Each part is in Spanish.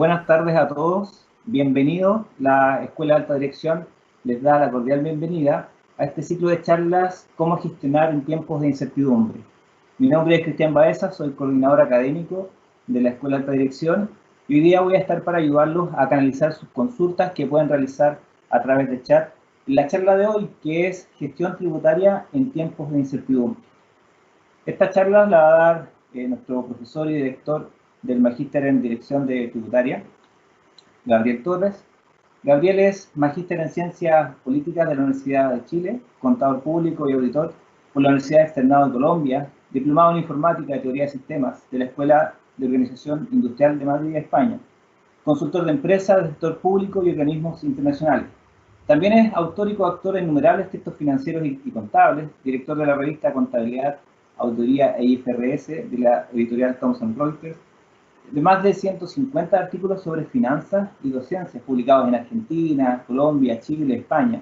Buenas tardes a todos, bienvenidos. La Escuela de Alta Dirección les da la cordial bienvenida a este ciclo de charlas Cómo gestionar en tiempos de incertidumbre. Mi nombre es Cristian Baeza, soy coordinador académico de la Escuela de Alta Dirección y hoy día voy a estar para ayudarlos a canalizar sus consultas que pueden realizar a través de chat en la charla de hoy, que es Gestión Tributaria en tiempos de incertidumbre. Esta charla la va a dar nuestro profesor y director del Magíster en Dirección de Tributaria, Gabriel Torres. Gabriel es Magíster en Ciencias Políticas de la Universidad de Chile, contador público y auditor por la Universidad Externado de Colombia, diplomado en Informática y Teoría de Sistemas de la Escuela de Organización Industrial de Madrid, España, consultor de empresas, del sector público y organismos internacionales. También es autor y coautor en innumerables textos financieros y contables, director de la revista Contabilidad, Auditoría e IFRS de la editorial Thomson Reuters, de más de 150 artículos sobre finanzas y docencias publicados en Argentina, Colombia, Chile, España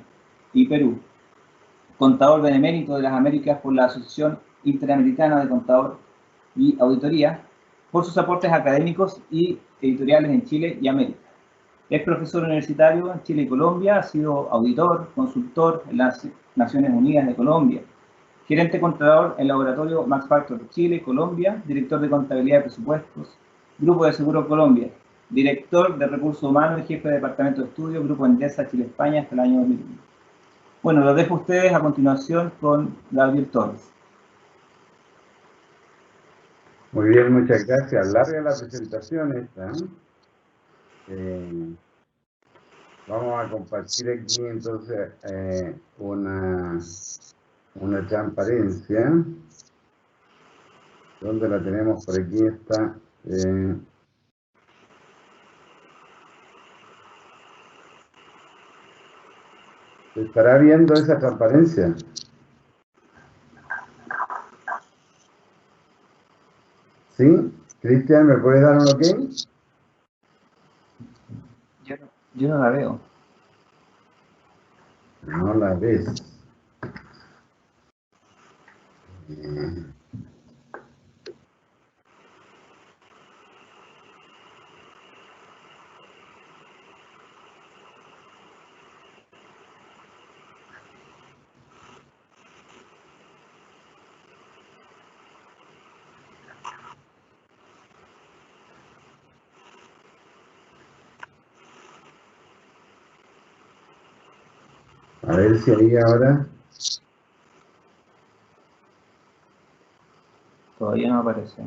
y Perú. Contador benemérito de las Américas por la Asociación Interamericana de Contador y Auditoría, por sus aportes académicos y editoriales en Chile y América. Es profesor universitario en Chile y Colombia, ha sido auditor, consultor en las Naciones Unidas de Colombia, gerente contador en el laboratorio Max Factor de Chile, Colombia, director de contabilidad de presupuestos, Grupo de Seguro Colombia, director de Recursos Humanos y jefe de Departamento de Estudios, Grupo Endesa Chile España hasta el año 2001. Bueno, los dejo a ustedes a continuación con Gabriel Torres. Muy bien, muchas gracias. Larga la presentación esta. Vamos a compartir aquí entonces una transparencia. ¿Dónde la tenemos? Por aquí está. ¿Se estará viendo esa transparencia? ¿Sí? Cristian, ¿me puedes dar un ok? Yo no la veo. No la ves. A ver si ahí ahora. Todavía no aparece.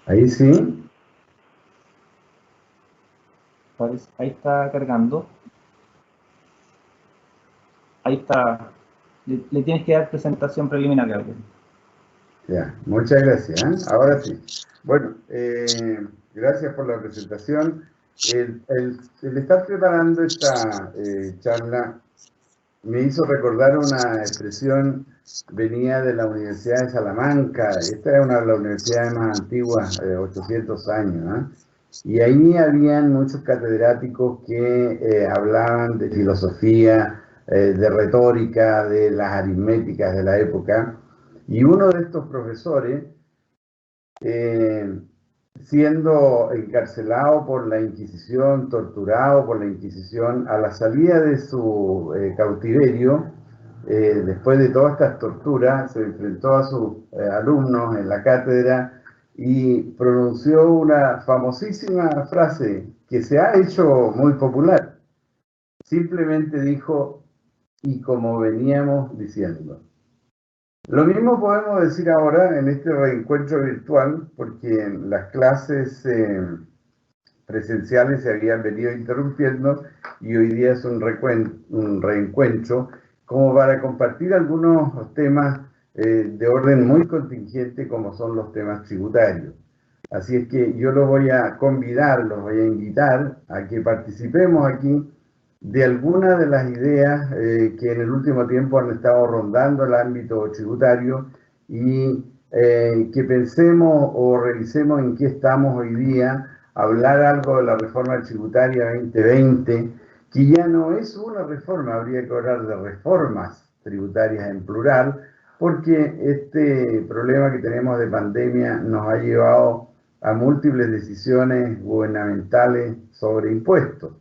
Ahí sí. Ahí está cargando. Ahí está. Le tienes que dar presentación preliminar, Gabriel. Ya, muchas gracias. Ahora sí. Bueno, gracias por la presentación. El estar preparando esta charla me hizo recordar una expresión, venía de la Universidad de Salamanca. Esta es una de las universidades más antiguas, 800 años. Y ahí habían muchos catedráticos que hablaban de filosofía, de retórica, de las aritméticas de la época. Y uno de estos profesores, siendo encarcelado por la Inquisición, torturado por la Inquisición, a la salida de su cautiverio, después de todas estas torturas, se enfrentó a sus alumnos en la cátedra y pronunció una famosísima frase que se ha hecho muy popular. Simplemente dijo, y como veníamos diciendo. Lo mismo podemos decir ahora en este reencuentro virtual, porque en las clases presenciales se habían venido interrumpiendo y hoy día es un reencuentro como para compartir algunos temas de orden muy contingente como son los temas tributarios. Así es que yo los voy a convidar, los voy a invitar a que participemos aquí de algunas de las ideas que en el último tiempo han estado rondando el ámbito tributario y que pensemos o revisemos en qué estamos hoy día, hablar algo de la reforma tributaria 2020, que ya no es una reforma, habría que hablar de reformas tributarias en plural, porque este problema que tenemos de pandemia nos ha llevado a múltiples decisiones gubernamentales sobre impuestos.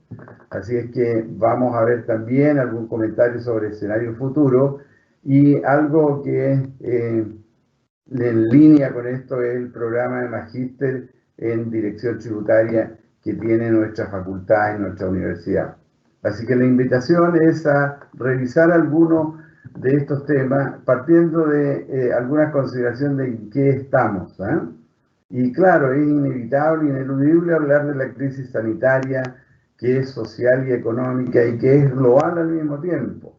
Así es que vamos a ver también algún comentario sobre escenario futuro y algo que en línea con esto es el programa de Magíster en Dirección Tributaria que tiene nuestra facultad en nuestra universidad. Así que la invitación es a revisar algunos de estos temas partiendo de alguna consideración de en qué estamos, ¿eh? Y claro, es inevitable, ineludible hablar de la crisis sanitaria, que es social y económica y que es global al mismo tiempo.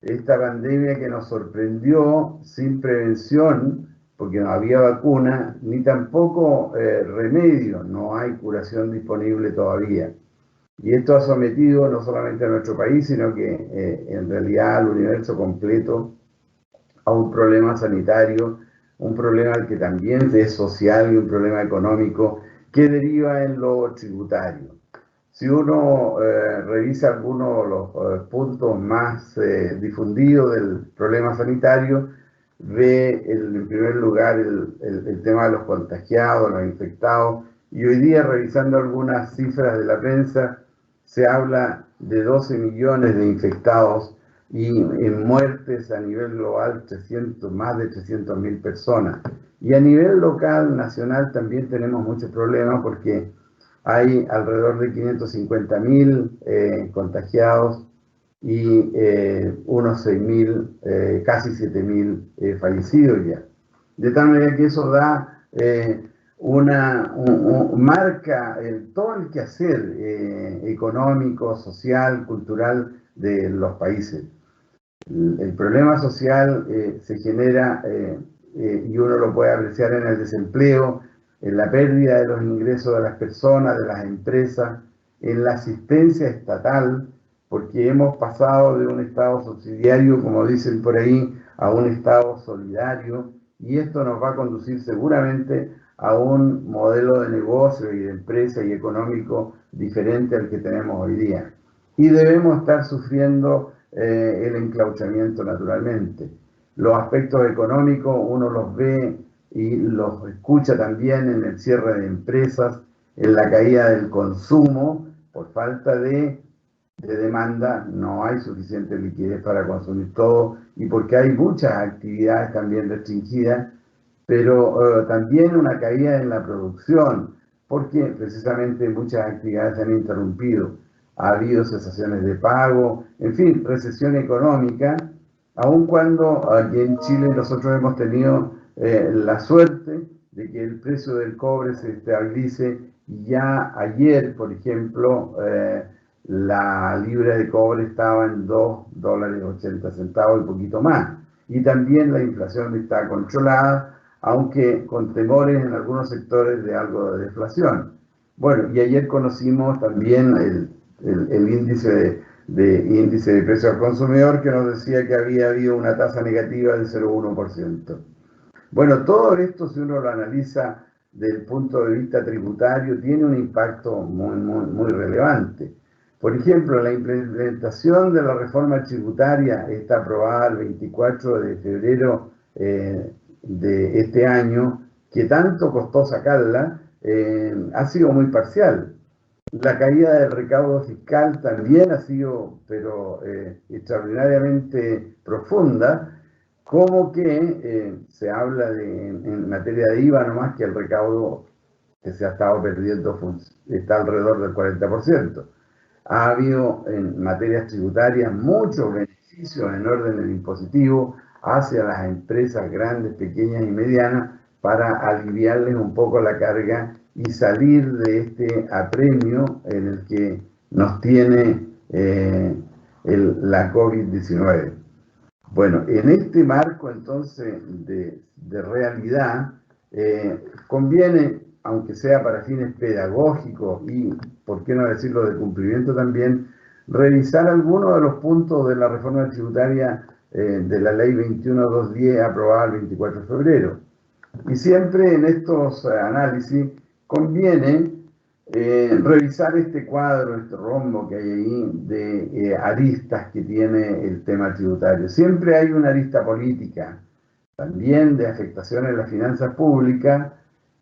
Esta pandemia que nos sorprendió sin prevención, porque no había vacuna, ni tampoco remedio, no hay curación disponible todavía. Y esto ha sometido no solamente a nuestro país, sino que en realidad al universo completo a un problema sanitario, un problema que también es social y un problema económico que deriva en lo tributario. Si uno revisa algunos de los puntos más difundidos del problema sanitario, ve en primer lugar el tema de los contagiados, los infectados, y hoy día revisando algunas cifras de la prensa, se habla de 12 millones de infectados y en muertes a nivel global más de 300.000 personas. Y a nivel local, nacional, también tenemos muchos problemas porque hay alrededor de 550.000 contagiados y unos 6.000, casi 7.000 fallecidos ya. De tal manera que eso da marca todo el quehacer económico, social, cultural de los países. El problema social se genera y uno lo puede apreciar en el desempleo, en la pérdida de los ingresos de las personas, de las empresas, en la asistencia estatal, porque hemos pasado de un Estado subsidiario, como dicen por ahí, a un Estado solidario, y esto nos va a conducir seguramente a un modelo de negocio y de empresa y económico diferente al que tenemos hoy día. Y debemos estar sufriendo el enclauchamiento naturalmente. Los aspectos económicos uno los ve y los escucha también en el cierre de empresas, en la caída del consumo por falta de demanda, no hay suficiente liquidez para consumir todo y porque hay muchas actividades también restringidas, pero también una caída en la producción, porque precisamente muchas actividades se han interrumpido. Ha habido cesaciones de pago, en fin, recesión económica, aun cuando aquí en Chile nosotros hemos tenido la suerte de que el precio del cobre se estabilice y ya ayer, por ejemplo, la libra de cobre estaba en $2.80 y poquito más. Y también la inflación está controlada, aunque con temores en algunos sectores de algo de deflación. Bueno, y ayer conocimos también el índice de precio al consumidor que nos decía que había habido una tasa negativa del 0,1%. Bueno, todo esto, si uno lo analiza desde el punto de vista tributario, tiene un impacto muy relevante. Por ejemplo, la implementación de la reforma tributaria está aprobada el 24 de febrero de este año, que tanto costó sacarla, ha sido muy parcial. la caída del recaudo fiscal también ha sido, pero extraordinariamente profunda, como que se habla en materia de IVA nomás que el recaudo que se ha estado perdiendo está alrededor del 40%. Ha habido en materias tributarias muchos beneficios en orden impositivo hacia las empresas grandes, pequeñas y medianas para aliviarles un poco la carga y salir de este apremio en el que nos tiene la COVID-19. Bueno, en este marco entonces de realidad, conviene, aunque sea para fines pedagógicos y, por qué no decirlo, de cumplimiento también, revisar algunos de los puntos de la reforma tributaria de la ley 21.210 aprobada el 24 de febrero. Y siempre en estos análisis conviene revisar este cuadro, este rombo que hay ahí de aristas que tiene el tema tributario. Siempre hay una arista política, también de afectación en las finanzas públicas,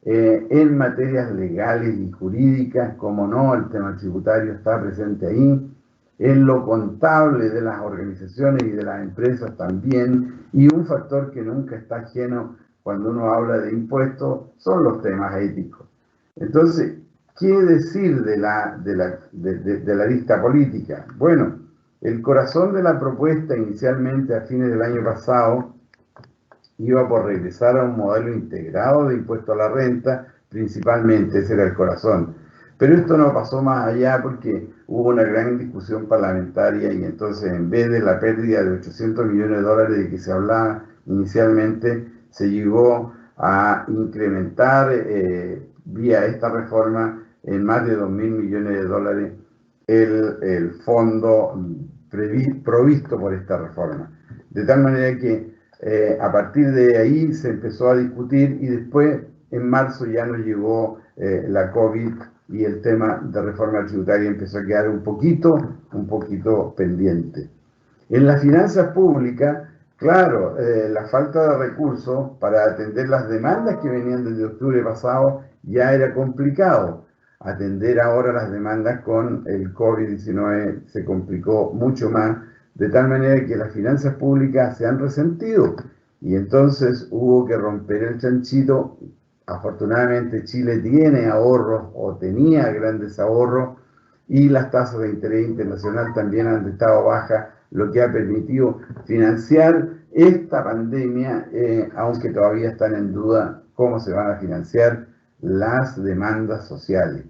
en materias legales y jurídicas, como no, el tema tributario está presente ahí, en lo contable de las organizaciones y de las empresas también, y un factor que nunca está ajeno cuando uno habla de impuestos son los temas éticos. Entonces, ¿qué decir de la arista política? Bueno, el corazón de la propuesta inicialmente a fines del año pasado iba por regresar a un modelo integrado de impuesto a la renta, principalmente, ese era el corazón. Pero esto no pasó más allá porque hubo una gran discusión parlamentaria y entonces en vez de la pérdida de 800 millones de dólares de que se hablaba inicialmente, se llegó a incrementar vía esta reforma en más de 2.000 millones de dólares el fondo provisto por esta reforma. De tal manera que a partir de ahí se empezó a discutir y después en marzo ya nos llegó la COVID y el tema de reforma tributaria empezó a quedar un poquito pendiente. En las finanzas públicas, claro, la falta de recursos para atender las demandas que venían desde octubre pasado ya era complicado. Atender ahora las demandas con el COVID-19 se complicó mucho más, de tal manera que las finanzas públicas se han resentido y entonces hubo que romper el chanchito. Afortunadamente Chile tiene ahorros o tenía grandes ahorros y las tasas de interés internacional también han estado bajas, lo que ha permitido financiar esta pandemia, aunque todavía están en duda cómo se van a financiar las demandas sociales.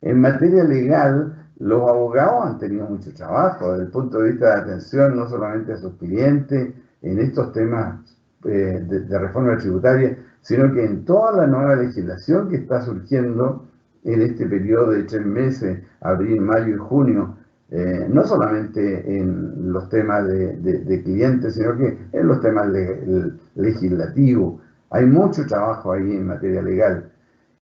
En materia legal, los abogados han tenido mucho trabajo desde el punto de vista de atención no solamente a sus clientes en estos temas de reforma tributaria, sino que en toda la nueva legislación que está surgiendo en este periodo de 3 meses, abril, mayo y junio, no solamente en los temas de clientes, sino que en los temas legislativos. Hay mucho trabajo ahí en materia legal.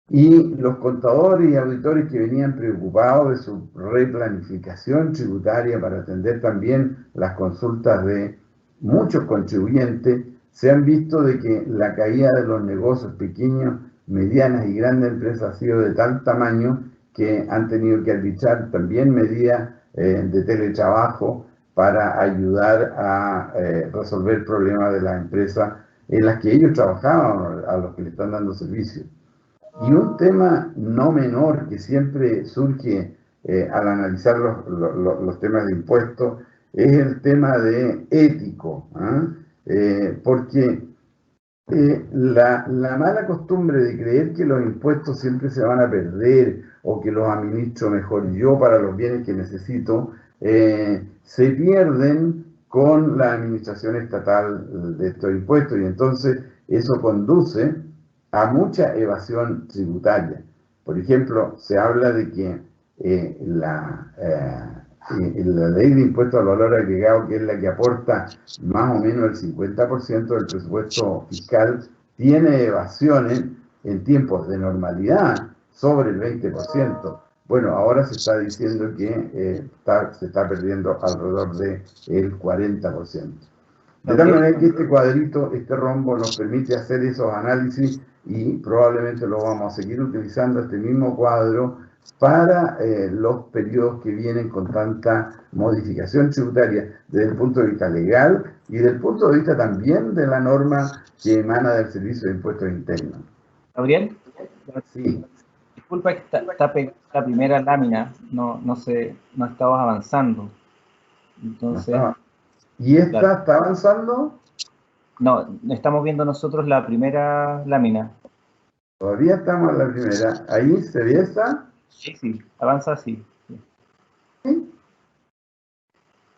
Y los contadores y auditores que venían preocupados de su replanificación tributaria para atender también las consultas de muchos contribuyentes, se han visto de que la caída de los negocios pequeños, medianas y grandes empresas ha sido de tal tamaño que han tenido que arbitrar también medidas de teletrabajo para ayudar a resolver problemas de las empresas en las que ellos trabajaban, a los que le están dando servicio. Y un tema no menor que siempre surge al analizar los temas de impuestos es el tema de ético, porque la mala costumbre de creer que los impuestos siempre se van a perder o que los administro mejor yo para los bienes que necesito, se pierden con la administración estatal de estos impuestos y entonces eso conduce a mucha evasión tributaria. Por ejemplo, se habla de que la ley de impuesto al valor agregado, que es la que aporta más o menos el 50% del presupuesto fiscal, tiene evasiones en tiempos de normalidad sobre el 20%. Bueno, ahora se está diciendo que se está perdiendo alrededor del 40%. De tal manera que este cuadrito, este rombo, nos permite hacer esos análisis y probablemente lo vamos a seguir utilizando este mismo cuadro para los periodos que vienen con tanta modificación tributaria desde el punto de vista legal y desde el punto de vista también de la norma que emana del Servicio de Impuestos Internos. Gabriel, Sí. disculpa que está pegada la primera lámina, no estabas avanzando. Entonces, No, ¿y esta claro, está avanzando? no, estamos viendo nosotros la primera lámina. Todavía estamos en la primera. ¿Ahí se ve esta? Sí, avanza así. Sí.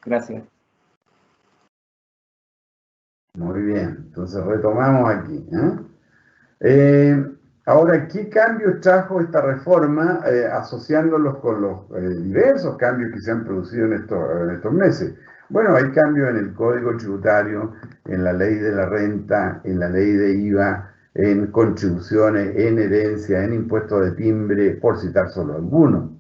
Gracias. Muy bien, entonces retomamos aquí. Ahora, ¿qué cambios trajo esta reforma asociándolos con los diversos cambios que se han producido en estos meses? Bueno, hay cambios en el Código Tributario, en la Ley de la Renta, en la Ley de IVA, en contribuciones, en herencia, en impuestos de timbre, por citar solo algunos.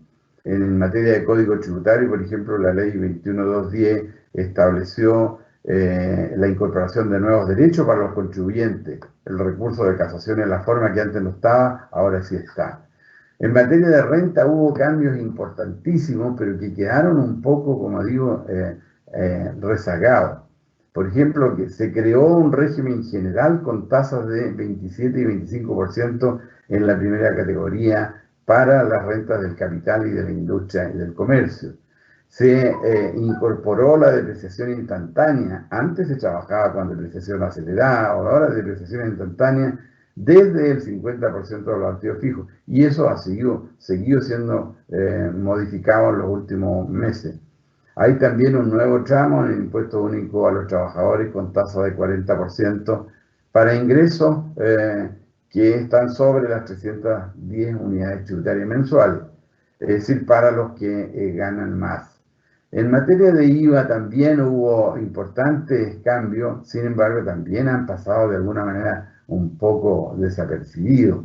En materia de Código Tributario, por ejemplo, la Ley 21210 estableció la incorporación de nuevos derechos para los contribuyentes. El recurso de casación en la forma que antes no estaba, ahora sí está. En materia de renta hubo cambios importantísimos, pero que quedaron un poco, como digo, rezagados. Por ejemplo, que se creó un régimen general con tasas de 27 y 25% en la primera categoría para las rentas del capital y de la industria y del comercio. Se incorporó la depreciación instantánea. Antes se trabajaba con depreciación acelerada, ahora depreciación instantánea desde el 50% de los activos fijos. Y eso ha seguido siendo modificado en los últimos meses. Hay también un nuevo tramo en el impuesto único a los trabajadores con tasa de 40% para ingresos que están sobre las 310 unidades tributarias mensuales, es decir, para los que ganan más. En materia de IVA también hubo importantes cambios, sin embargo también han pasado de alguna manera un poco desapercibidos,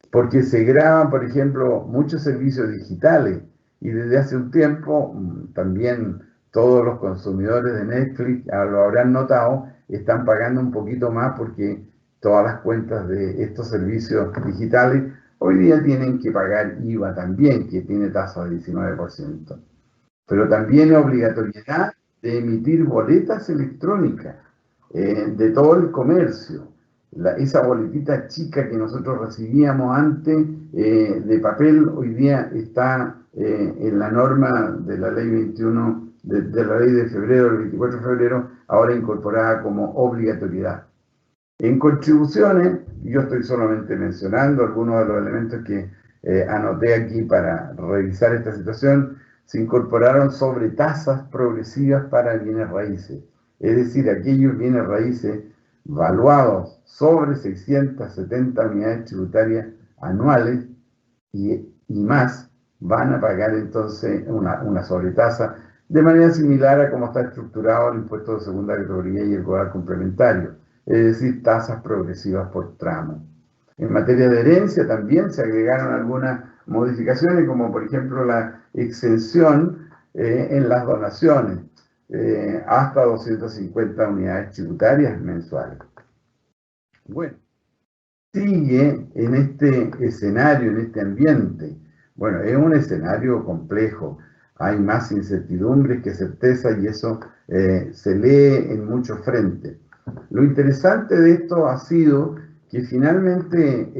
porque se graban, por ejemplo, muchos servicios digitales y desde hace un tiempo también todos los consumidores de Netflix, lo habrán notado, están pagando un poquito más porque todas las cuentas de estos servicios digitales hoy día tienen que pagar IVA también, que tiene tasa de 19%. Pero también obligatoriedad de emitir boletas electrónicas de todo el comercio. Esa boletita chica que nosotros recibíamos antes de papel, hoy día está en la norma de la ley 21, de la ley de febrero, el 24 de febrero, ahora incorporada como obligatoriedad. En contribuciones, yo estoy solamente mencionando algunos de los elementos que anoté aquí para revisar esta situación. Se incorporaron sobretasas progresivas para bienes raíces, es decir, aquellos bienes raíces valuados sobre 670 unidades tributarias anuales y más van a pagar entonces una sobretasa de manera similar a cómo está estructurado el impuesto de segunda categoría y el CODAR complementario, es decir, tasas progresivas por tramo. En materia de herencia también se agregaron algunas modificaciones, como por ejemplo la exención en las donaciones, hasta 250 unidades tributarias mensuales. Bueno, sigue en este escenario, en este ambiente. Bueno, es un escenario complejo, hay más incertidumbres que certeza y eso se lee en muchos frentes. Lo interesante de esto ha sido que finalmente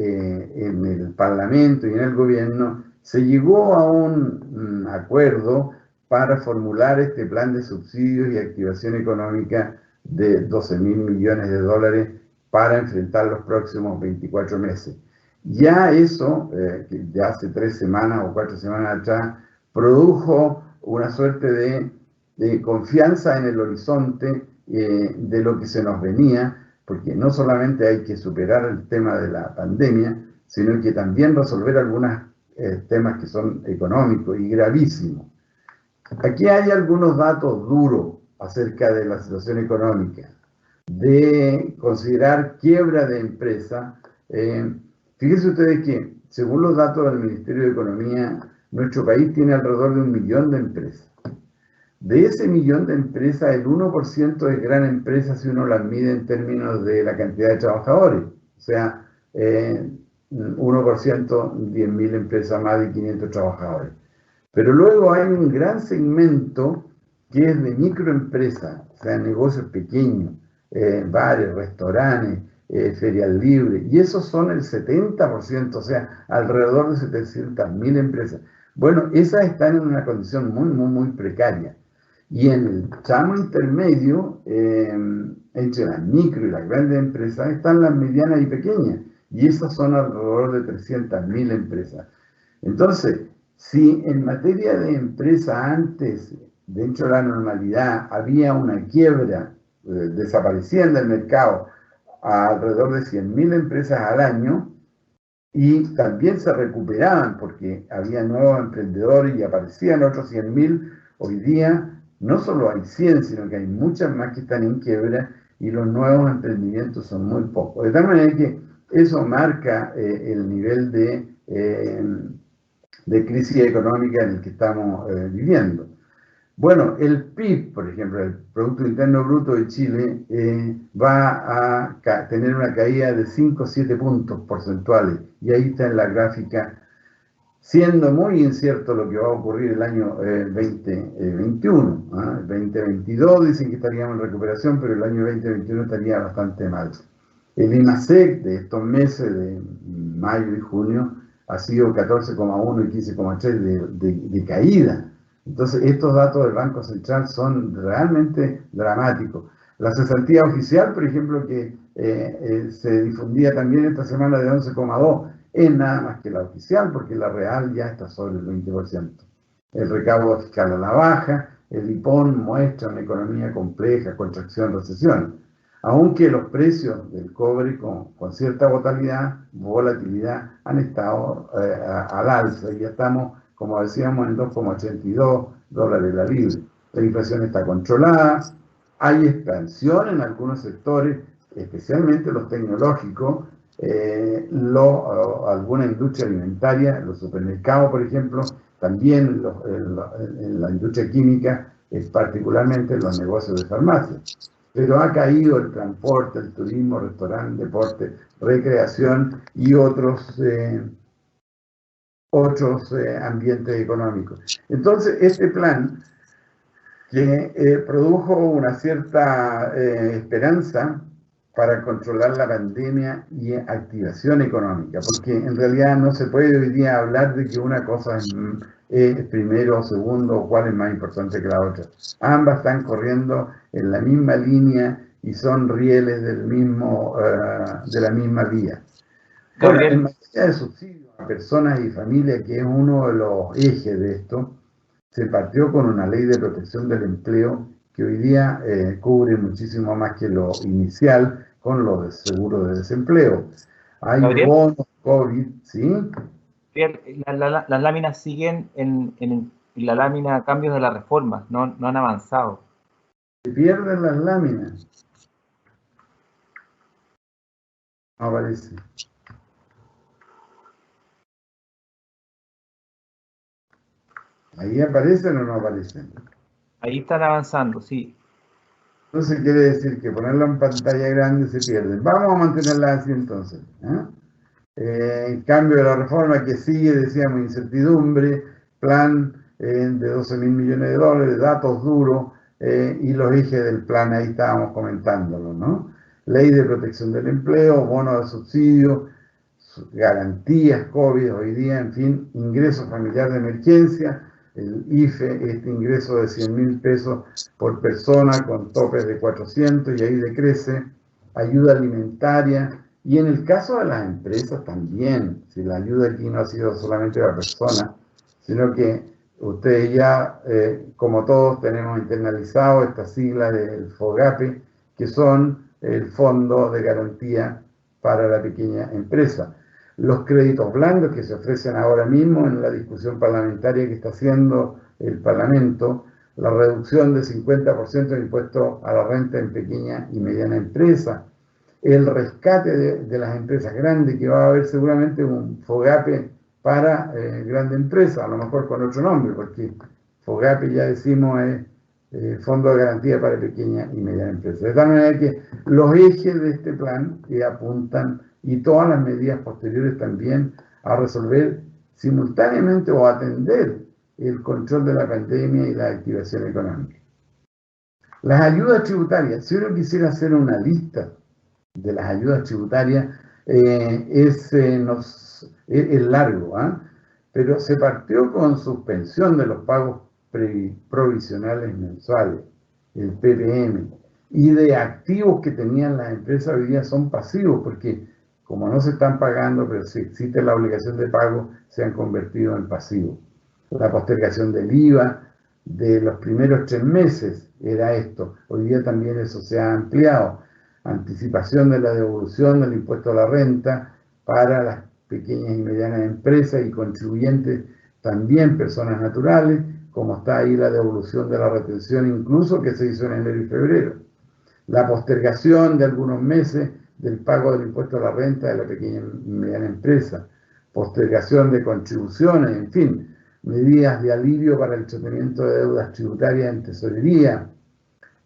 en el Parlamento y en el gobierno se llegó a un acuerdo para formular este plan de subsidios y activación económica de 12.000 millones de dólares para enfrentar los próximos 24 meses. Ya eso, que de hace 3 semanas o 4 semanas atrás, produjo una suerte de confianza en el horizonte de lo que se nos venía, porque no solamente hay que superar el tema de la pandemia, sino que también resolver algunos temas que son económicos y gravísimos. Aquí hay algunos datos duros acerca de la situación económica, de considerar quiebra de empresa. Fíjense ustedes que, según los datos del Ministerio de Economía, nuestro país tiene alrededor de 1 millón de empresas. De ese 1 millón de empresas, el 1% es gran empresa si uno las mide en términos de la cantidad de trabajadores. O sea, 1%, 10.000 empresas, más de 500 trabajadores. Pero luego hay un gran segmento que es de microempresas, o sea, negocios pequeños, bares, restaurantes, ferias libres, y esos son el 70%, o sea, alrededor de 700.000 empresas. Bueno, esas están en una condición muy, muy, muy precaria. Y en el tramo intermedio, entre las micro y las grandes empresas, están las medianas y pequeñas, y esas son alrededor de 300.000 empresas. Entonces, si en materia de empresa antes, dentro de la normalidad, había una quiebra, desaparecían del mercado a alrededor de 100.000 empresas al año, y también se recuperaban porque había nuevos emprendedores y aparecían otros 100.000, hoy día no solo hay 100, sino que hay muchas más que están en quiebra y los nuevos emprendimientos son muy pocos. De tal manera que eso marca el nivel de crisis económica en el que estamos viviendo. Bueno, el PIB, por ejemplo, el Producto Interno Bruto de Chile, va a tener una caída de 5 o 7 puntos porcentuales, y ahí está en la gráfica, siendo muy incierto lo que va a ocurrir el año 2021. El 2022 dicen que estaríamos en recuperación, pero el año 2021 estaría bastante mal. El IMASEC de estos meses de mayo y junio ha sido 14,1 y 15,3 de caída. Entonces, estos datos del Banco Central son realmente dramáticos. La cesantía oficial, por ejemplo, que se difundía también esta semana de 11,2, es nada más que la oficial, porque la real ya está sobre el 20%. El recaudo fiscal a la baja, el IPON muestra una economía compleja, contracción, recesión. Aunque los precios del cobre con cierta volatilidad han estado al alza, y ya estamos, como decíamos, en $2,82 la libra. La inflación está controlada, hay expansión en algunos sectores, especialmente los tecnológicos, alguna industria alimentaria, los supermercados, por ejemplo, también en la industria química, particularmente los negocios de farmacia. Pero ha caído el transporte, el turismo, restaurante, deporte, recreación y otros ambientes económicos. Entonces, este plan, que produjo una cierta esperanza para controlar la pandemia y activación económica, porque en realidad no se puede hoy día hablar de que una cosa es primero o segundo, o cuál es más importante que la otra. Ambas están corriendo en la misma línea y son rieles de la misma vía. Bueno, en materia de subsidios a personas y familias, que es uno de los ejes de esto, se partió con una ley de protección del empleo que hoy día cubre muchísimo más que lo inicial con los de seguro de desempleo. Hay bonos COVID, ¿sí? Las láminas siguen en la lámina cambios de la reforma, no han avanzado. Se pierden las láminas. No aparece. ¿Ahí aparecen o no aparecen? Ahí están avanzando, sí. Entonces quiere decir que ponerla en pantalla grande se pierden. Vamos a mantenerla así entonces. En cambio de la reforma que sigue, decíamos, incertidumbre, plan de 12.000 millones de dólares, datos duros, y los ejes del plan, ahí estábamos comentándolo, ¿no? Ley de protección del empleo, bono de subsidio, garantías COVID hoy día, en fin, ingreso familiar de emergencia, el IFE, este ingreso de 100.000 pesos por persona con topes de 400 y ahí decrece, ayuda alimentaria, y en el caso de las empresas también, si la ayuda aquí no ha sido solamente para personas, sino que ustedes ya, como todos, tenemos internalizado esta sigla del FOGAPE, que son el Fondo de Garantía para la Pequeña Empresa. Los créditos blandos que se ofrecen ahora mismo en la discusión parlamentaria que está haciendo el Parlamento, la reducción del 50% del impuesto a la renta en pequeña y mediana empresa, el rescate de las empresas grandes, que va a haber seguramente un FOGAPE para grandes empresas, a lo mejor con otro nombre, porque FOGAPE, ya decimos, es Fondo de Garantía para Pequeña y Mediana Empresa. De tal manera que los ejes de este plan que apuntan y todas las medidas posteriores también a resolver simultáneamente o atender el control de la pandemia y la activación económica. Las ayudas tributarias, si uno quisiera hacer una lista de las ayudas tributarias, es largo, pero se partió con suspensión de los pagos provisionales mensuales, el PPM, y de activos que tenían las empresas hoy día son pasivos, porque como no se están pagando, pero si existe la obligación de pago, se han convertido en pasivos. La postergación del IVA de los primeros 3 meses era esto. Hoy día también eso se ha ampliado. Anticipación de la devolución del impuesto a la renta para las pequeñas y medianas empresas y contribuyentes, también personas naturales, como está ahí la devolución de la retención incluso que se hizo en enero y febrero. La postergación de algunos meses del pago del impuesto a la renta de la pequeña y mediana empresa, postergación de contribuciones, en fin, medidas de alivio para el tratamiento de deudas tributarias en tesorería,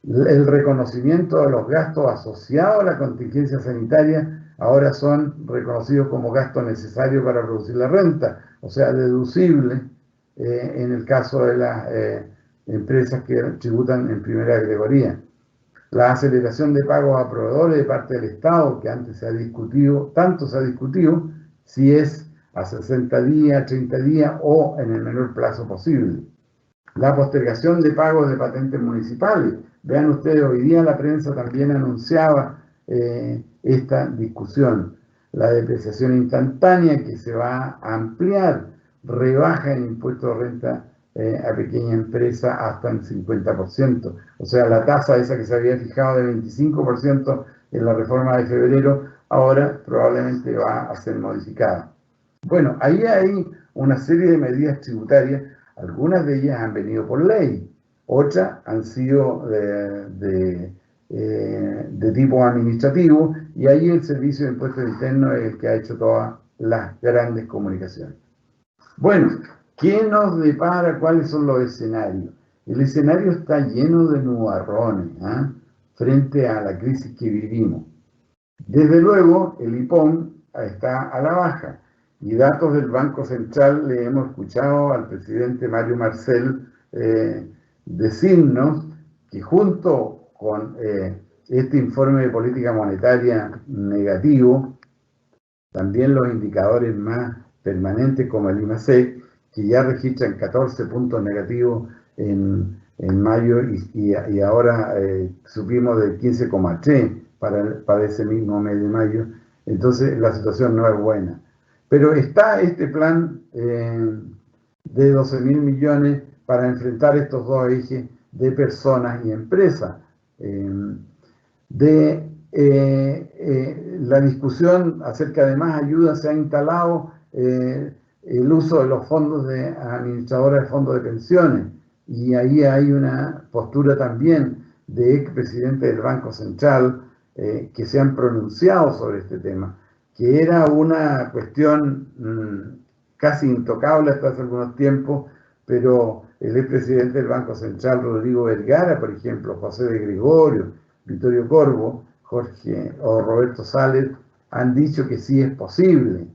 el reconocimiento de los gastos asociados a la contingencia sanitaria ahora son reconocidos como gastos necesarios para producir la renta, o sea, deducibles en el caso de las empresas que tributan en primera categoría. La aceleración de pagos a proveedores de parte del Estado, que antes se ha discutido, tanto se ha discutido, si es a 60 días, 30 días o en el menor plazo posible. La postergación de pagos de patentes municipales. Vean ustedes, hoy día la prensa también anunciaba esta discusión. La depreciación instantánea que se va a ampliar, rebaja el impuesto de renta a pequeña empresa hasta en 50%. O sea, la tasa esa que se había fijado de 25% en la reforma de febrero, ahora probablemente va a ser modificada. Bueno, ahí hay una serie de medidas tributarias, algunas de ellas han venido por ley, otras han sido de tipo administrativo, y ahí el Servicio de Impuestos Internos es el que ha hecho todas las grandes comunicaciones. Bueno, ¿qué nos depara? ¿Cuáles son los escenarios? El escenario está lleno de nubarrones frente a la crisis que vivimos. Desde luego, el IPOM está a la baja, y datos del Banco Central, le hemos escuchado al presidente Mario Marcel decirnos que junto con este informe de política monetaria negativo, también los indicadores más permanentes como el IMASEC, que ya registran 14 puntos negativos en mayo y ahora subimos del 15,3 para ese mismo mes de mayo, entonces la situación no es buena. Pero está este plan de 12.000 millones para enfrentar estos dos ejes de personas y empresas. La discusión acerca de más ayudas se ha instalado el uso de los fondos de administradores de fondos de pensiones, y ahí hay una postura también de expresidentes del Banco Central que se han pronunciado sobre este tema, que era una cuestión casi intocable hasta hace algunos tiempos, pero el expresidente del Banco Central, Rodrigo Vergara, por ejemplo, José de Gregorio, Vittorio Corvo, Jorge o Roberto Sales, han dicho que sí es posible,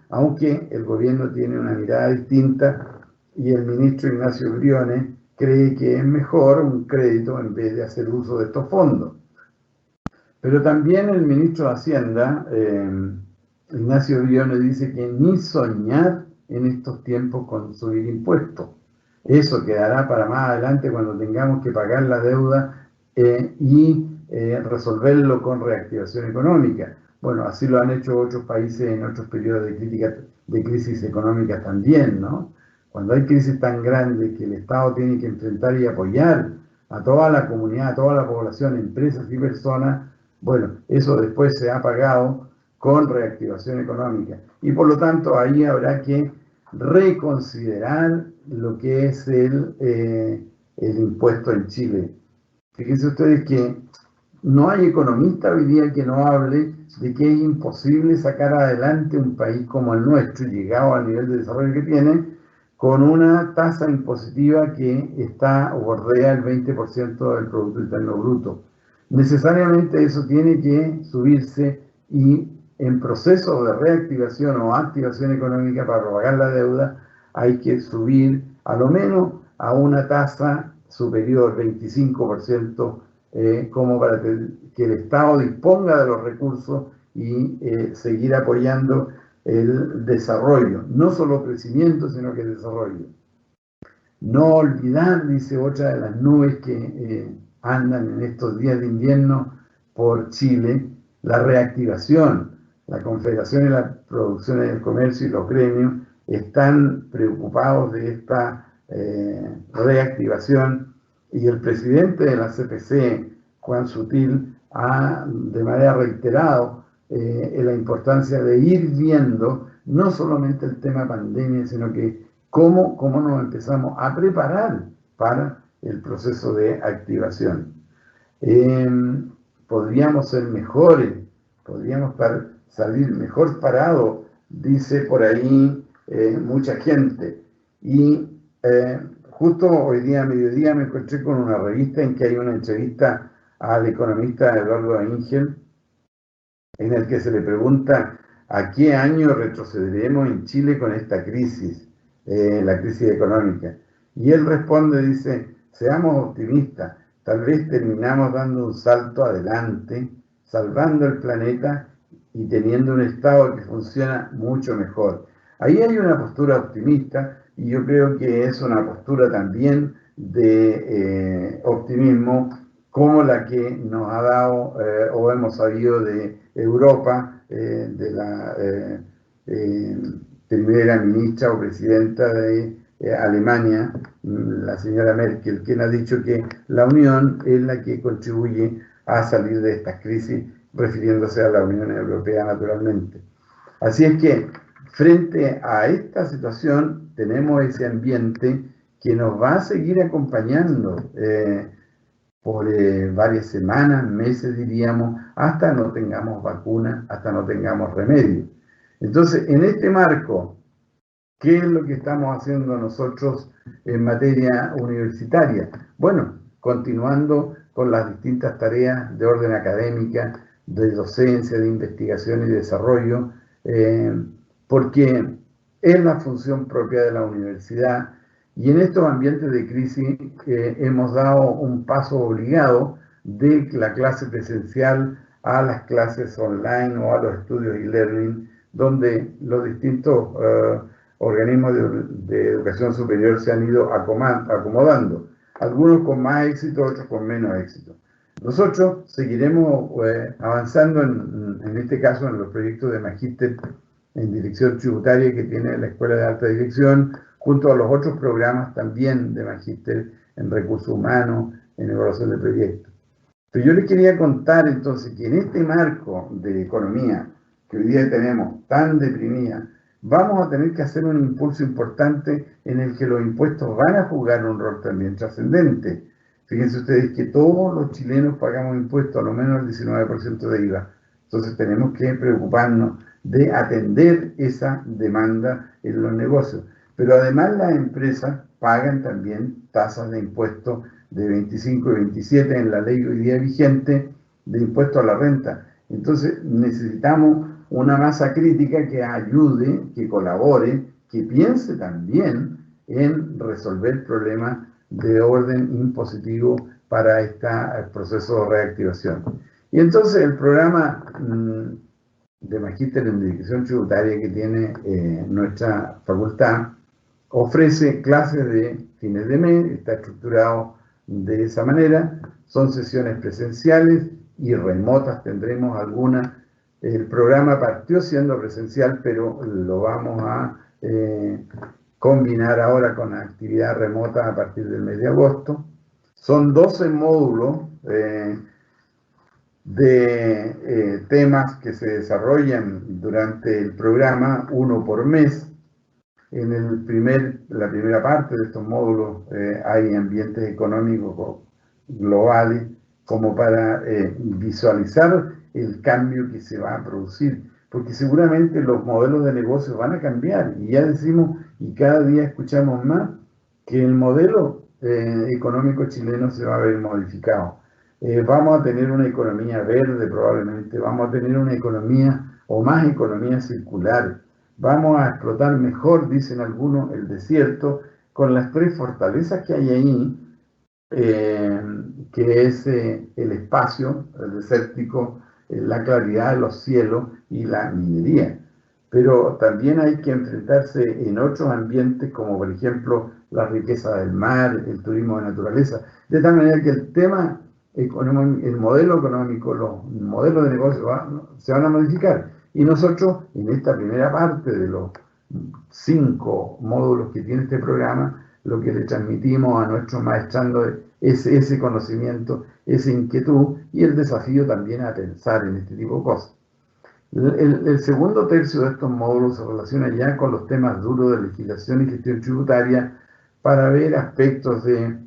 aunque el gobierno tiene una mirada distinta y el ministro Ignacio Briones cree que es mejor un crédito en vez de hacer uso de estos fondos. Pero también el ministro de Hacienda, Ignacio Briones, dice que ni soñar en estos tiempos con subir impuestos. Eso quedará para más adelante cuando tengamos que pagar la deuda y resolverlo con reactivación económica. Bueno, así lo han hecho otros países en otros periodos de crisis económicas también, ¿no? Cuando hay crisis tan grandes que el Estado tiene que enfrentar y apoyar a toda la comunidad, a toda la población, empresas y personas, bueno, eso después se ha pagado con reactivación económica. Y por lo tanto, ahí habrá que reconsiderar lo que es el impuesto en Chile. Fíjense ustedes que no hay economista hoy día que no hable de que es imposible sacar adelante un país como el nuestro, llegado al nivel de desarrollo que tiene, con una tasa impositiva que está o bordea el 20% del Producto Interno Bruto. Necesariamente eso tiene que subirse y en proceso de reactivación o activación económica para pagar la deuda hay que subir a lo menos a una tasa superior, 25%, como para que el Estado disponga de los recursos y seguir apoyando el desarrollo, no solo crecimiento, sino que desarrollo. No olvidar, dice otra de las nubes que andan en estos días de invierno por Chile, la reactivación. La Confederación de la Producción del Comercio y los gremios están preocupados de esta reactivación, y el presidente de la CPC, Juan Sutil, ha de manera reiterada la importancia de ir viendo no solamente el tema pandemia, sino que cómo nos empezamos a preparar para el proceso de activación. Podríamos ser mejores, podríamos salir mejor parados, dice por ahí mucha gente. Y justo hoy día a mediodía me encontré con una revista en que hay una entrevista al economista Eduardo Ingel, en el que se le pregunta a qué año retrocederemos en Chile con esta crisis, la crisis económica. Y él responde, dice, seamos optimistas, tal vez terminamos dando un salto adelante, salvando el planeta y teniendo un Estado que funciona mucho mejor. Ahí hay una postura optimista, y yo creo que es una postura también de optimismo, como la que nos ha dado o hemos sabido de Europa, de la primera ministra o presidenta de Alemania, la señora Merkel, quien ha dicho que la Unión es la que contribuye a salir de estas crisis, refiriéndose a la Unión Europea naturalmente. Así es que frente a esta situación tenemos ese ambiente que nos va a seguir acompañando por varias semanas, meses diríamos, hasta no tengamos vacuna, hasta no tengamos remedio. Entonces, en este marco, ¿qué es lo que estamos haciendo nosotros en materia universitaria? Bueno, continuando con las distintas tareas de orden académica, de docencia, de investigación y desarrollo, porque es la función propia de la universidad. Y en estos ambientes de crisis hemos dado un paso obligado de la clase presencial a las clases online o a los estudios e-learning, donde los distintos organismos de educación superior se han ido acomodando, algunos con más éxito, otros con menos éxito. Nosotros seguiremos avanzando en este caso en los proyectos de magíster en dirección tributaria que tiene la Escuela de Alta Dirección, junto a los otros programas también de magíster en recursos humanos, en evaluación de proyectos. Pero yo les quería contar entonces que en este marco de economía que hoy día tenemos tan deprimida, vamos a tener que hacer un impulso importante en el que los impuestos van a jugar un rol también trascendente. Fíjense ustedes que todos los chilenos pagamos impuestos, a lo menos el 19% de IVA. Entonces tenemos que preocuparnos de atender esa demanda en los negocios. Pero además las empresas pagan también tasas de impuestos de 25 y 27 en la ley hoy día vigente de impuesto a la renta. Entonces necesitamos una masa crítica que ayude, que colabore, que piense también en resolver problemas de orden impositivo para este proceso de reactivación. Y entonces el programa de magíster en dirección tributaria que tiene nuestra facultad ofrece clases de fines de mes, está estructurado de esa manera, son sesiones presenciales y remotas, tendremos algunas. El programa partió siendo presencial, pero lo vamos a combinar ahora con actividad remota a partir del mes de agosto. Son 12 módulos de temas que se desarrollan durante el programa, uno por mes. En la primera parte de estos módulos hay ambientes económicos globales como para visualizar el cambio que se va a producir, porque seguramente los modelos de negocio van a cambiar, y ya decimos, y cada día escuchamos más, que el modelo económico chileno se va a ver modificado. Vamos a tener una economía verde probablemente, vamos a tener una economía o más economía circular. Vamos a explotar mejor, dicen algunos, el desierto, con las tres fortalezas que hay ahí, que es el espacio, el desértico, la claridad de los cielos y la minería. Pero también hay que enfrentarse en otros ambientes, como por ejemplo la riqueza del mar, el turismo de naturaleza, de tal manera que el tema económico, el modelo económico, los modelos de negocio se van a modificar. Y nosotros, en esta primera parte de los 5 módulos que tiene este programa, lo que le transmitimos a nuestros maestrando es ese conocimiento, esa inquietud y el desafío también a pensar en este tipo de cosas. El segundo tercio de estos módulos se relaciona ya con los temas duros de legislación y gestión tributaria para ver aspectos de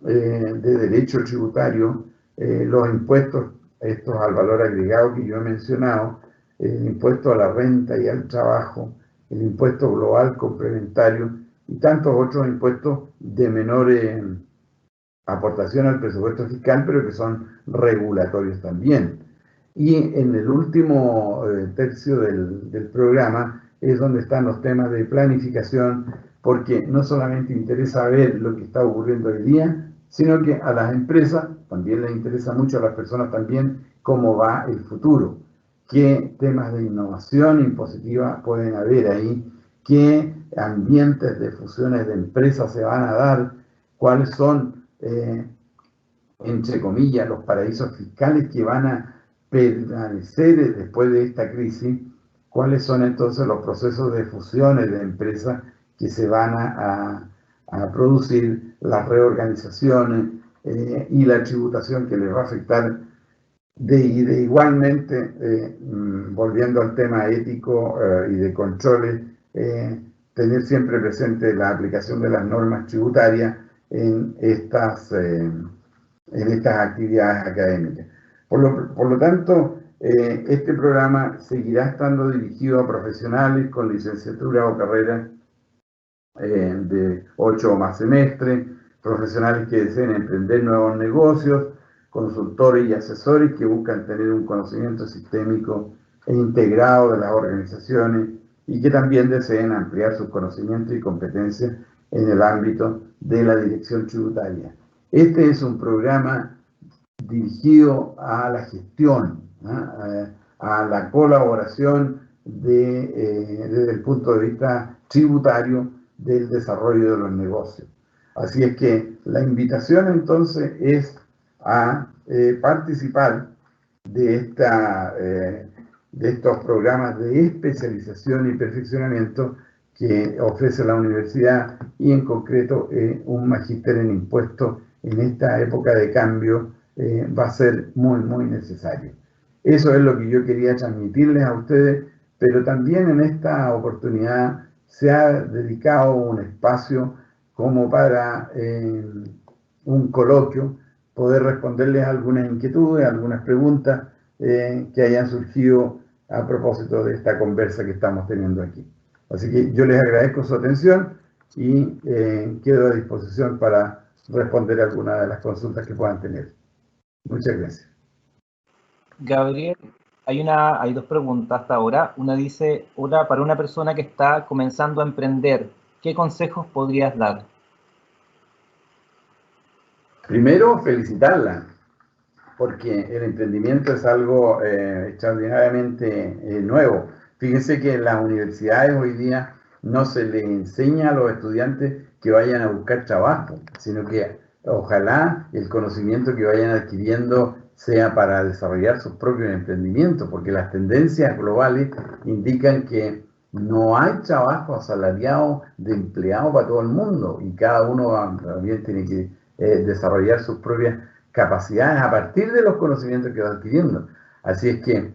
derecho tributario, los impuestos, estos al valor agregado que yo he mencionado, el impuesto a la renta y al trabajo, el impuesto global complementario y tantos otros impuestos de menor aportación al presupuesto fiscal, pero que son regulatorios también. Y en el último tercio del programa es donde están los temas de planificación, porque no solamente interesa ver lo que está ocurriendo hoy día, sino que a las empresas también les interesa mucho, a las personas también, cómo va el futuro, qué temas de innovación impositiva pueden haber ahí, qué ambientes de fusiones de empresas se van a dar, cuáles son, entre comillas, los paraísos fiscales que van a permanecer después de esta crisis, cuáles son entonces los procesos de fusiones de empresas que se van a producir, las reorganizaciones y la tributación que les va a afectar. Igualmente, volviendo al tema ético y de controles, tener siempre presente la aplicación de las normas tributarias en estas actividades académicas. Por lo tanto, este programa seguirá estando dirigido a profesionales con licenciatura o carrera de 8 o más semestres, profesionales que deseen emprender nuevos negocios, consultores y asesores que buscan tener un conocimiento sistémico e integrado de las organizaciones y que también deseen ampliar sus conocimientos y competencias en el ámbito de la dirección tributaria. Este es un programa dirigido a la gestión, a la colaboración desde el punto de vista tributario del desarrollo de los negocios. Así es que la invitación entonces es a participar de estos programas de especialización y perfeccionamiento que ofrece la universidad y en concreto un magíster en impuestos en esta época de cambio va a ser muy, muy necesario. Eso es lo que yo quería transmitirles a ustedes, pero también en esta oportunidad se ha dedicado un espacio como para un coloquio, poder responderles algunas inquietudes, algunas preguntas que hayan surgido a propósito de esta conversa que estamos teniendo aquí. Así que yo les agradezco su atención y quedo a disposición para responder algunas de las consultas que puedan tener. Muchas gracias. Gabriel, hay 2 preguntas hasta ahora. Una dice, para una persona que está comenzando a emprender, ¿qué consejos podrías dar? Primero, felicitarla, porque el emprendimiento es algo extraordinariamente nuevo. Fíjense que en las universidades hoy día no se les enseña a los estudiantes que vayan a buscar trabajo, sino que ojalá el conocimiento que vayan adquiriendo sea para desarrollar sus propios emprendimientos, porque las tendencias globales indican que no hay trabajo asalariado de empleado para todo el mundo y cada uno también tiene que desarrollar sus propias capacidades a partir de los conocimientos que va adquiriendo. Así es que,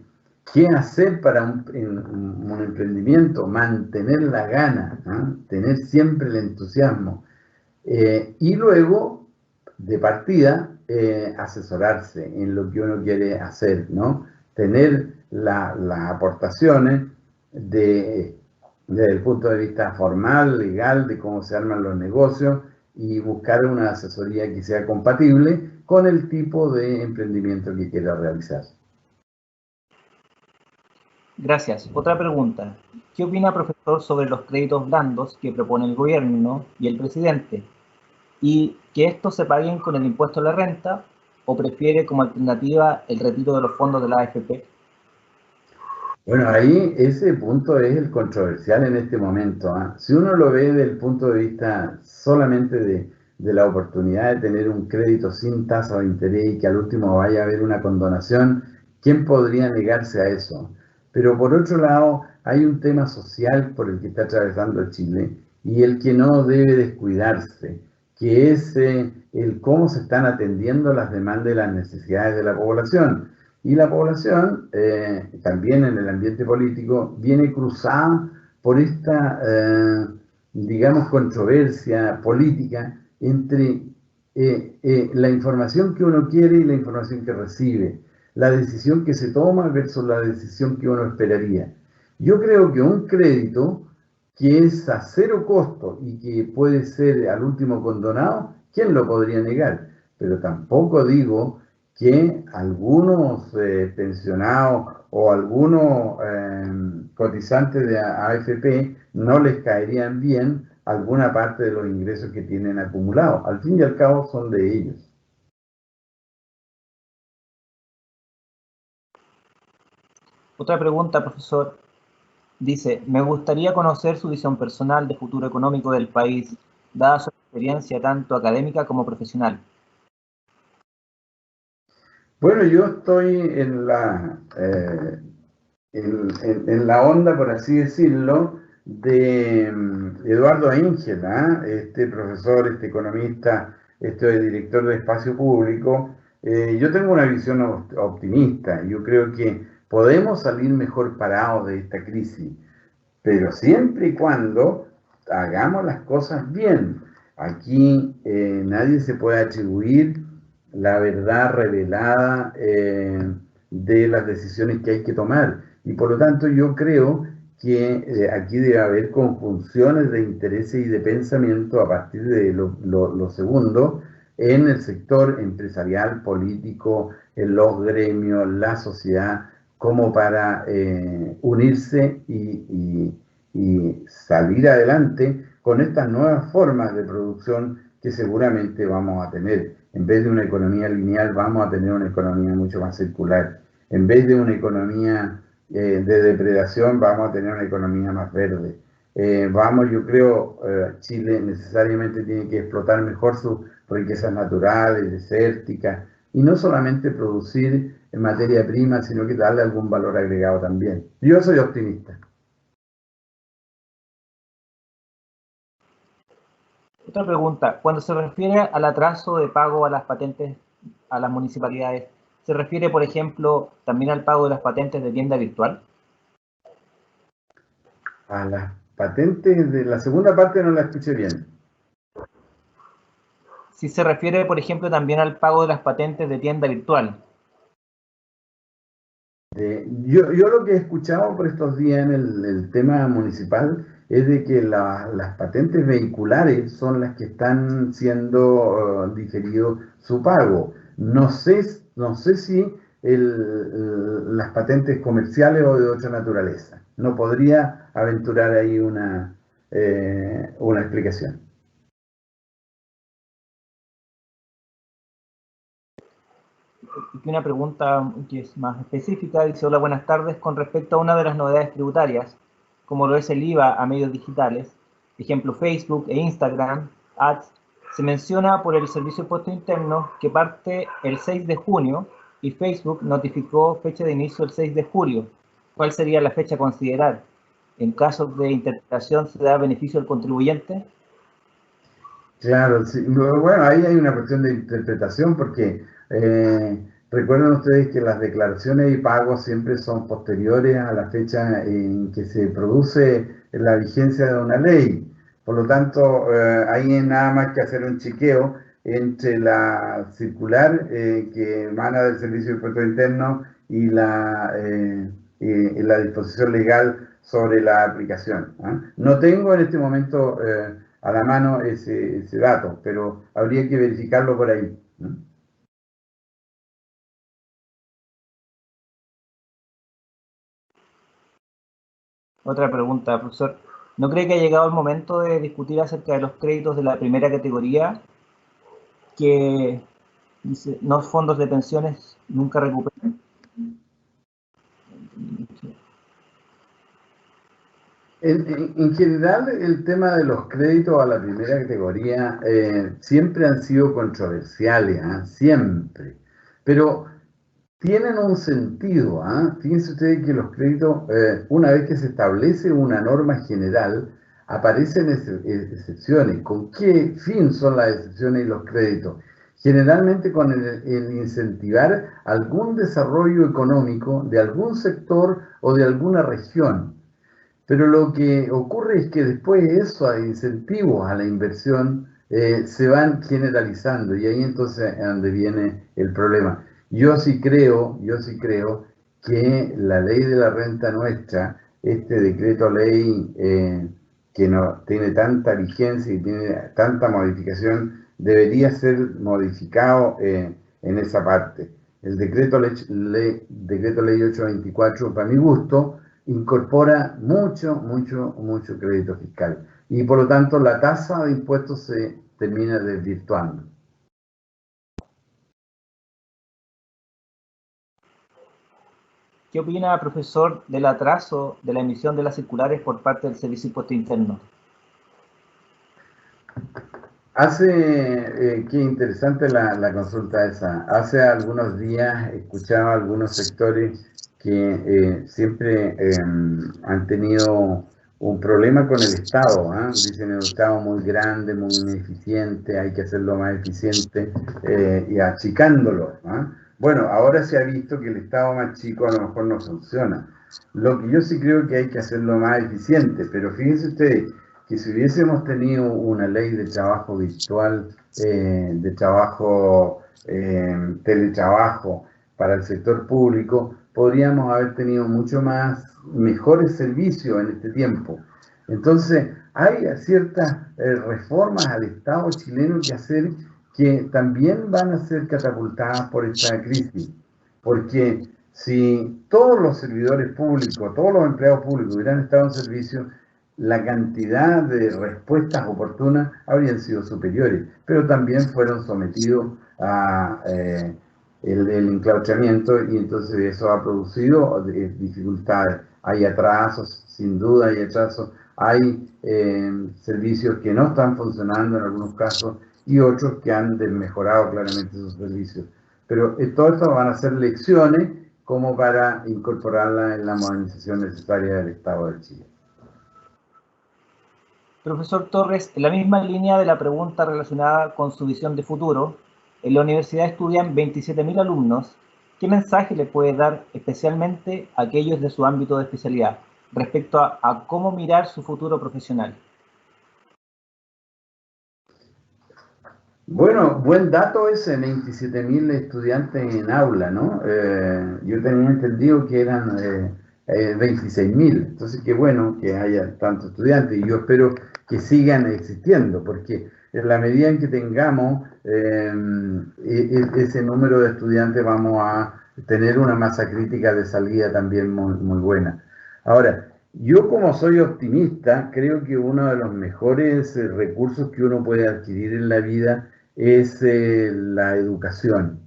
¿qué hacer para un emprendimiento? Mantener la gana, tener siempre el entusiasmo y luego, de partida, asesorarse en lo que uno quiere hacer, ¿no? Tener las aportaciones desde el punto de vista formal, legal, de cómo se arman los negocios y buscar una asesoría que sea compatible con el tipo de emprendimiento que quiera realizar. Gracias. Otra pregunta. ¿Qué opina, profesor, sobre los créditos blandos que propone el gobierno y el presidente? ¿Y que estos se paguen con el impuesto a la renta o prefiere como alternativa el retiro de los fondos de la AFP? Bueno, ahí ese punto es el controversial en este momento, ¿ah? Si uno lo ve desde el punto de vista solamente de la oportunidad de tener un crédito sin tasa de interés y que al último vaya a haber una condonación, ¿quién podría negarse a eso? Pero por otro lado, hay un tema social por el que está atravesando Chile y el que no debe descuidarse, que es el cómo se están atendiendo las demandas y las necesidades de la población. Y la población, también en el ambiente político, viene cruzada por esta, digamos, controversia política entre la información que uno quiere y la información que recibe, la decisión que se toma versus la decisión que uno esperaría. Yo creo que un crédito que es a cero costo y que puede ser al último condonado, ¿quién lo podría negar? Pero tampoco digo que algunos pensionados o algunos cotizantes de AFP no les caerían bien alguna parte de los ingresos que tienen acumulados. Al fin y al cabo son de ellos. Otra pregunta, profesor. Dice, me gustaría conocer su visión personal de futuro económico del país, dada su experiencia tanto académica como profesional. Bueno, yo estoy en la onda, por así decirlo, de Eduardo Engel, este profesor, este economista, este director de espacio público. Yo tengo una visión optimista. Yo creo que podemos salir mejor parados de esta crisis, pero siempre y cuando hagamos las cosas bien. Aquí nadie se puede atribuir la verdad revelada de las decisiones que hay que tomar. Y por lo tanto yo creo que aquí debe haber conjunciones de intereses y de pensamiento a partir de lo segundo en el sector empresarial, político, en los gremios, la sociedad, como para unirse y salir adelante con estas nuevas formas de producción que seguramente vamos a tener. En vez de una economía lineal, vamos a tener una economía mucho más circular. En vez de una economía de depredación, vamos a tener una economía más verde. Yo creo, Chile necesariamente tiene que explotar mejor sus riquezas naturales, desérticas, y no solamente producir en materia prima, sino que darle algún valor agregado también. Yo soy optimista. Otra pregunta, cuando se refiere al atraso de pago a las patentes a las municipalidades, ¿se refiere, por ejemplo, también al pago de las patentes de tienda virtual? A las patentes de la segunda parte no la escuché bien. Si se refiere, por ejemplo, también al pago de las patentes de tienda virtual. Yo lo que he escuchado por estos días en el tema municipal es de que las patentes vehiculares son las que están siendo diferido su pago. No sé si las patentes comerciales o de otra naturaleza. No podría aventurar ahí una explicación. Y una pregunta que es más específica, dice, hola, buenas tardes, con respecto a una de las novedades tributarias, como lo es el IVA a medios digitales, ejemplo Facebook e Instagram, Ads, se menciona por el Servicio de Impuesto Interno que parte el 6 de junio y Facebook notificó fecha de inicio el 6 de julio. ¿Cuál sería la fecha a considerar? En caso de interpretación, ¿se da beneficio al contribuyente? Claro, sí. Bueno, ahí hay una cuestión de interpretación porque recuerden ustedes que las declaraciones y pagos siempre son posteriores a la fecha en que se produce la vigencia de una ley. Por lo tanto, ahí hay nada más que hacer un chequeo entre la circular que emana del Servicio de Impuestos Internos y la disposición legal sobre la aplicación. No tengo en este momento a la mano ese dato, pero habría que verificarlo por ahí, ¿no? Otra pregunta, profesor. ¿No cree que ha llegado el momento de discutir acerca de los créditos de la primera categoría que dice no fondos de pensiones nunca recuperan? En general, el tema de los créditos a la primera categoría siempre han sido controversiales, ¿ah? Siempre. Pero tienen un sentido, ¿ah? Fíjense ustedes que los créditos, una vez que se establece una norma general, aparecen excepciones. ¿Con qué fin son las excepciones y los créditos? Generalmente con el incentivar algún desarrollo económico de algún sector o de alguna región. Pero lo que ocurre es que después esos incentivos a la inversión se van generalizando y ahí entonces es donde viene el problema. Yo sí creo que la ley de la renta nuestra, este decreto ley que no tiene tanta vigencia y tiene tanta modificación, debería ser modificado en esa parte. El decreto ley 824, para mi gusto, incorpora mucho crédito fiscal y por lo tanto la tasa de impuestos se termina desvirtuando. ¿Qué opina, profesor, del atraso de la emisión de las circulares por parte del Servicio de Impuesto Interno? Qué interesante la consulta esa. Hace algunos días escuchaba algunos sectores que siempre han tenido un problema con el Estado. Dicen el Estado muy grande, muy ineficiente, hay que hacerlo más eficiente y achicándolo. Bueno, ahora se ha visto que el Estado más chico a lo mejor no funciona. Lo que yo sí creo que hay que hacerlo más eficiente, pero fíjense ustedes, que si hubiésemos tenido una ley de trabajo virtual, de trabajo, teletrabajo para el sector público, podríamos haber tenido mucho más, mejores servicios en este tiempo. Entonces, hay ciertas reformas al Estado chileno que hacer que también van a ser catapultadas por esta crisis, porque si todos los servidores públicos, todos los empleados públicos hubieran estado en servicio, la cantidad de respuestas oportunas habrían sido superiores, pero también fueron sometidos a el enclaustramiento y entonces eso ha producido dificultades. Hay atrasos, sin duda hay atrasos, hay servicios que no están funcionando en algunos casos y otros que han desmejorado claramente sus servicios. Pero todo esto van a ser lecciones como para incorporarla en la modernización necesaria del Estado de Chile. Profesor Torres, en la misma línea de la pregunta relacionada con su visión de futuro, en la universidad estudian 27.000 alumnos. ¿Qué mensaje le puede dar especialmente a aquellos de su ámbito de especialidad respecto a cómo mirar su futuro profesional? Bueno, buen dato ese, 27.000 estudiantes en aula, ¿no? Yo tenía entendido que eran 26.000, entonces qué bueno que haya tantos estudiantes y yo espero que sigan existiendo, porque en la medida en que tengamos ese número de estudiantes vamos a tener una masa crítica de salida también muy buena. Ahora, yo como soy optimista, creo que uno de los mejores recursos que uno puede adquirir en la vida es la educación,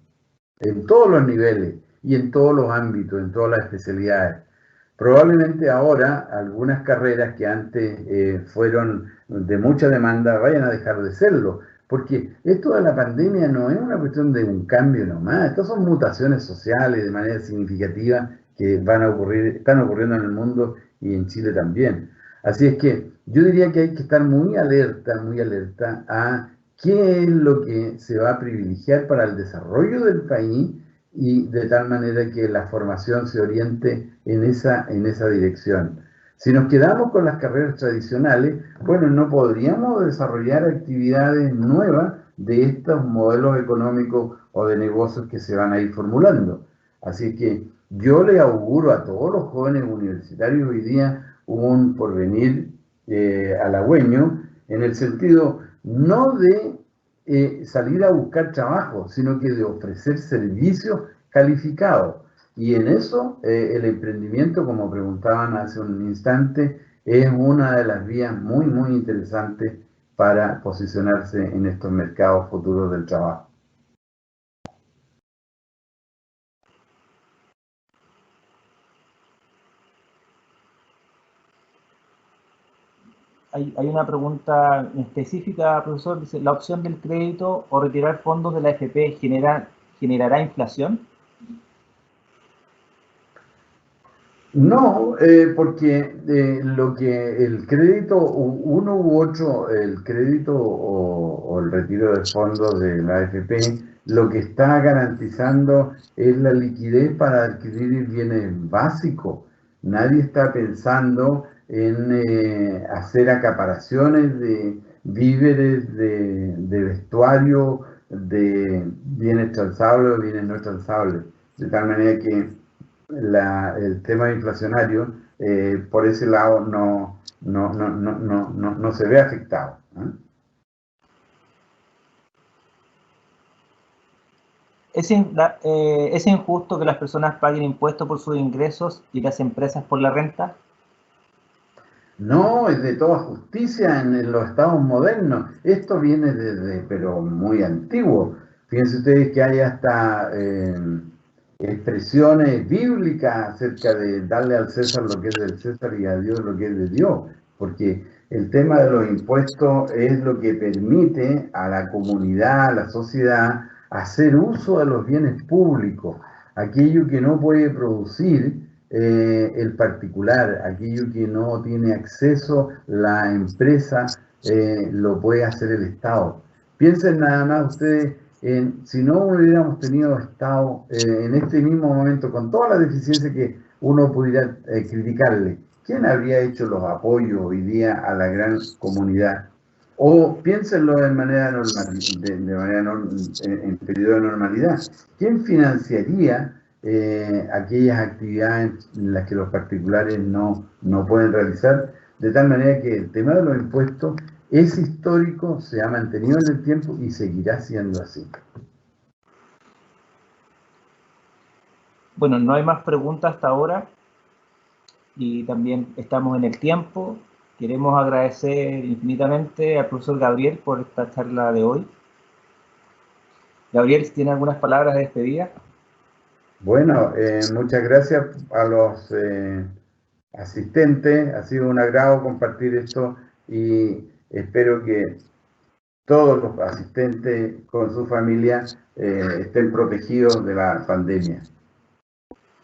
en todos los niveles y en todos los ámbitos, en todas las especialidades. Probablemente ahora algunas carreras que antes fueron de mucha demanda vayan a dejar de serlo, porque esto de la pandemia no es una cuestión de un cambio nomás, estas son mutaciones sociales de manera significativa que van a ocurrir, están ocurriendo en el mundo y en Chile también. Así es que yo diría que hay que estar muy alerta a qué es lo que se va a privilegiar para el desarrollo del país y de tal manera que la formación se oriente en esa dirección. Si nos quedamos con las carreras tradicionales, bueno, no podríamos desarrollar actividades nuevas de estos modelos económicos o de negocios que se van a ir formulando. Así que yo le auguro a todos los jóvenes universitarios hoy día un porvenir halagüeño, en el sentido no de salir a buscar trabajo, sino que de ofrecer servicios calificados. Y en eso, el emprendimiento, como preguntaban hace un instante, es una de las vías muy, muy interesantes para posicionarse en estos mercados futuros del trabajo. Hay una pregunta específica, profesor. Dice, ¿la opción del crédito o retirar fondos de la AFP generará inflación? No, porque lo que el crédito, uno u otro, el crédito o el retiro de fondos de la AFP, lo que está garantizando es la liquidez para adquirir bienes básicos. Nadie está pensando en hacer acaparaciones de víveres, de vestuario, de bienes transables o bienes no transables. De tal manera que el tema inflacionario por ese lado no se ve afectado. ¿Es injusto que las personas paguen impuestos por sus ingresos y las empresas por la renta? No, es de toda justicia en los estados modernos. Esto viene desde, pero muy antiguo. Fíjense ustedes que hay hasta expresiones bíblicas acerca de darle al César lo que es del César y a Dios lo que es de Dios, porque el tema de los impuestos es lo que permite a la comunidad, a la sociedad, hacer uso de los bienes públicos, aquello que no puede producir el particular, aquello que no tiene acceso la empresa, lo puede hacer el Estado. Piensen nada más ustedes si no hubiéramos tenido Estado en este mismo momento, con todas las deficiencias que uno pudiera criticarle, ¿quién habría hecho los apoyos hoy día a la gran comunidad? O piénsenlo de manera normal, en periodo de normalidad. ¿Quién financiaría aquellas actividades en las que los particulares no pueden realizar? De tal manera que el tema de los impuestos es histórico, se ha mantenido en el tiempo y seguirá siendo así. Bueno, no hay más preguntas hasta ahora y también estamos en el tiempo. Queremos agradecer infinitamente al profesor Gabriel por esta charla de hoy. Gabriel, si tiene algunas palabras de despedida. Bueno, muchas gracias a los asistentes. Ha sido un agrado compartir esto y espero que todos los asistentes con su familia estén protegidos de la pandemia.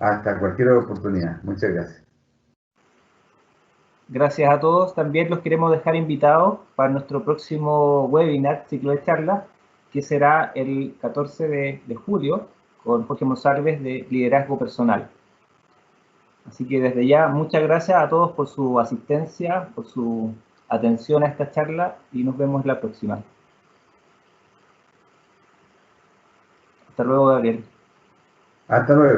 Hasta cualquier oportunidad. Muchas gracias. Gracias a todos. También los queremos dejar invitados para nuestro próximo webinar, ciclo de charlas, que será el 14 de julio, con Jorge Monsalves de Liderazgo Personal. Así que desde ya, muchas gracias a todos por su asistencia, por su atención a esta charla y nos vemos la próxima. Hasta luego, Gabriel. Hasta luego.